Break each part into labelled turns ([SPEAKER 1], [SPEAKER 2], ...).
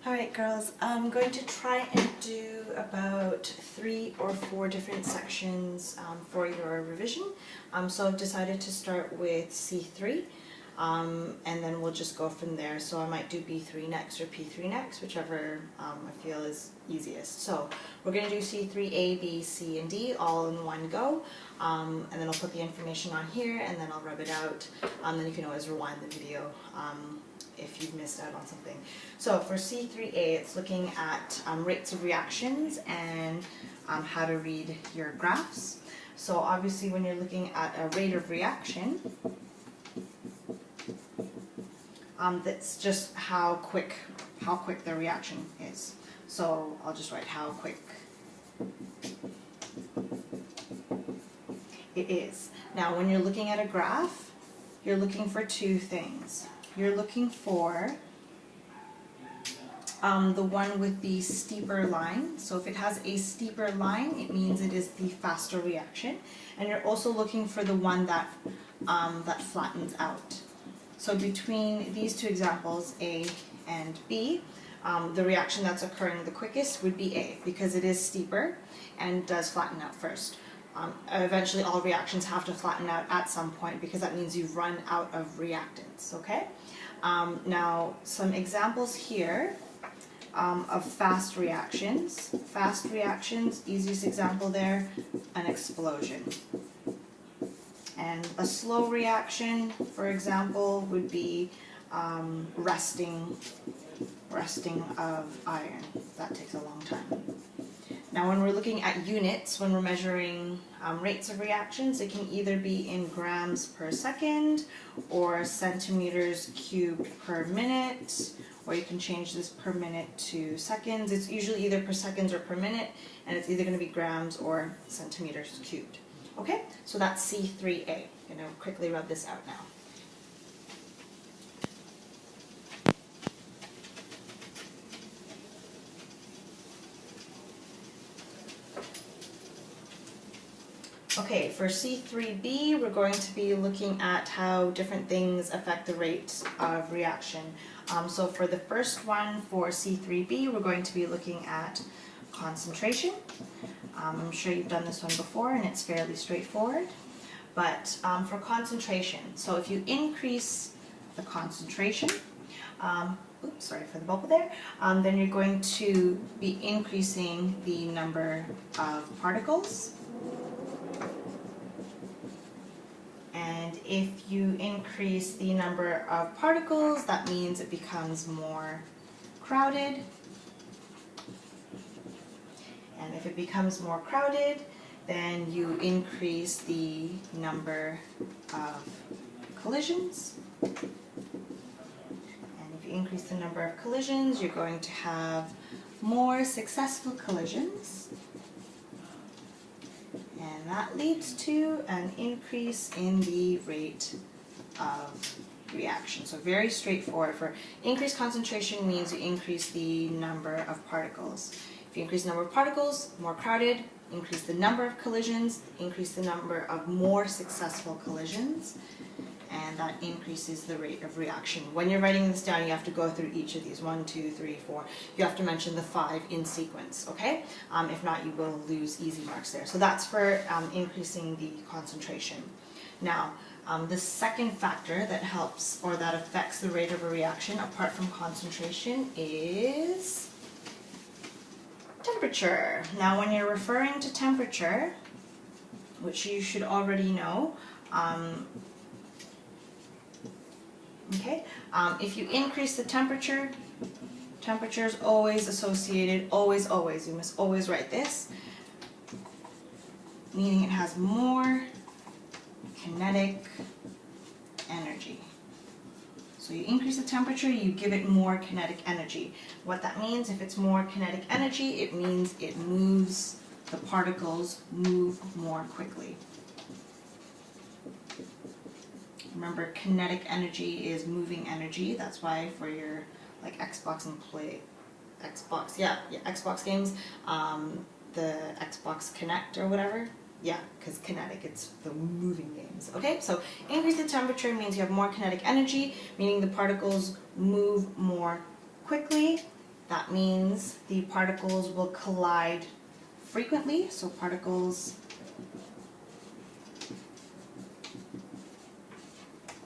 [SPEAKER 1] Alright girls, I'm going to try and do about 3 or 4 different sections for your revision. So I've decided to start with C3 and then we'll just go from there. So I might do B3 next or P3 next, whichever I feel is easiest. So we're going to do C3, A, B, C, and D all in one go. And then I'll put the information on here and then I'll rub it out. Then you can always rewind the video if you've missed out on something. So for C3A, it's looking at rates of reactions and how to read your graphs. So obviously when you're looking at a rate of reaction, that's just how quick the reaction is. So I'll just write how quick it is. Now when you're looking at a graph, you're looking for two things. You're looking for the one with the steeper line. So if it has a steeper line, it means it is the faster reaction. And you're also looking for the one that, that flattens out. So between these two examples, A and B, the reaction that's occurring the quickest would be A, because it is steeper and does flatten out first. Eventually all reactions have to flatten out at some point because that means you've run out of reactants, okay? Now some examples here of fast reactions. Fast reactions, easiest example there, an explosion. And a slow reaction, for example, would be resting of iron. That takes a long time. Now when we're looking at units, when we're measuring rates of reactions, it can either be in grams per second or centimeters cubed per minute, or you can change this per minute to seconds. It's usually either per seconds or per minute, and it's either going to be grams or centimeters cubed. Okay, so that's C3A. I'm going to quickly rub this out now. Okay, for C3B, we're going to be looking at how different things affect the rate of reaction. So for the first one, for C3B, we're going to be looking at concentration. I'm sure you've done this one before and it's fairly straightforward. But for concentration, so if you increase the concentration, oops, sorry for the bubble there, then you're going to be increasing the number of particles. And if you increase the number of particles, that means it becomes more crowded. And if it becomes more crowded, then you increase the number of collisions. And if you increase the number of collisions, you're going to have more successful collisions. And that leads to an increase in the rate of reaction. So very straightforward. For increased concentration means you increase the number of particles. If you increase the number of particles, more crowded, increase the number of collisions, increase the number of more successful collisions, and that increases the rate of reaction. When you're writing this down, you have to go through each of these, 1, 2, 3, 4. You have to mention the 5 in sequence, okay? If not, you will lose easy marks there. So that's for increasing the concentration. Now, the second factor that helps or that affects the rate of a reaction apart from concentration is temperature. Now when you're referring to temperature, which you should already know, okay, if you increase the temperature, temperature is always associated, always, you must always write this, meaning it has more kinetic energy. So you increase the temperature, you give it more kinetic energy. What that means, if it's more kinetic energy, it means it moves, the particles move more quickly. Remember, kinetic energy is moving energy. That's why for your like Xbox games, the Xbox Connect or whatever. Yeah, because kinetic, it's the moving games. Okay, so increase the temperature means you have more kinetic energy, meaning the particles move more quickly. That means the particles will collide frequently, so particles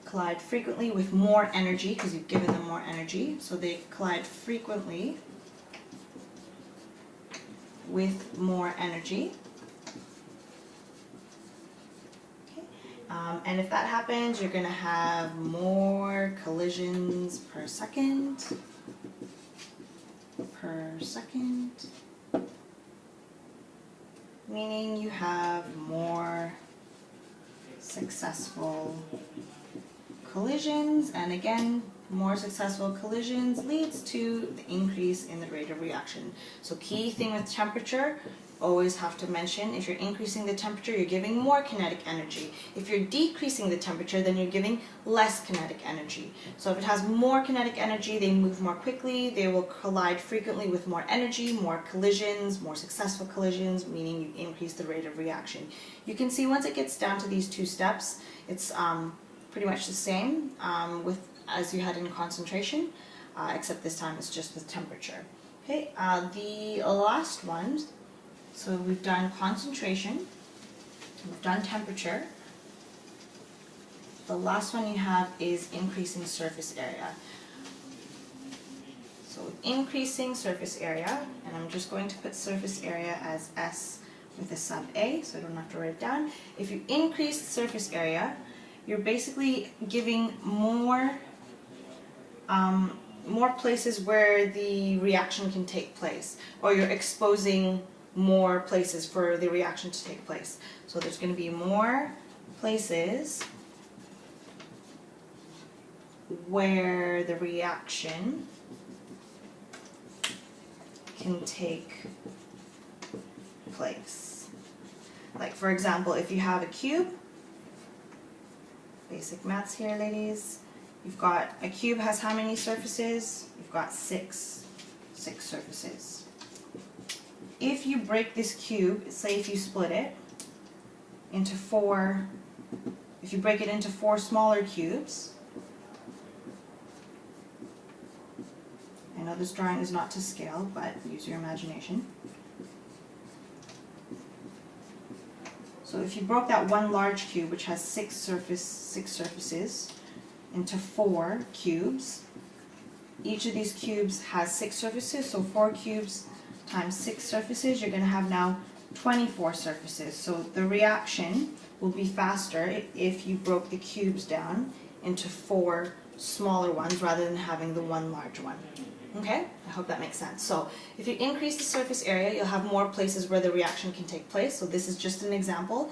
[SPEAKER 1] collide frequently with more energy because you've given them more energy, so they collide frequently with more energy. Okay. And if that happens, you're going to have more collisions per second, meaning you have more successful collisions, and again, more successful collisions leads to the increase in the rate of reaction. So key thing with temperature, always have to mention, if you're increasing the temperature, you're giving more kinetic energy. If you're decreasing the temperature, then you're giving less kinetic energy. So if it has more kinetic energy, they move more quickly, they will collide frequently with more energy, more collisions, more successful collisions, meaning you increase the rate of reaction. You can see once it gets down to these two steps, it's pretty much the same as you had in concentration, except this time it's just with temperature. Okay, the last one, so we've done concentration, we've done temperature. The last one you have is increasing surface area. So increasing surface area, and I'm just going to put surface area as S with a sub A, so I don't have to write it down. If you increase surface area, you're basically giving more places where the reaction can take place, or you're exposing more places for the reaction to take place. So there's going to be more places where the reaction can take place. Like for example, if you have a cube, basic maths here, ladies. You've got a cube has how many surfaces? You've got six surfaces. If you break this cube, say if you split it into four, if you break it into four smaller cubes, I know this drawing is not to scale, but use your imagination. So if you broke that one large cube, which has six surfaces, into four cubes, each of these cubes has 6 surfaces, so 4 cubes times 6 surfaces, you're going to have now 24 surfaces. So the reaction will be faster if you broke the cubes down into 4 smaller ones rather than having the one large one. Okay, I hope that makes sense. So if you increase the surface area, you'll have more places where the reaction can take place. So this is just an example.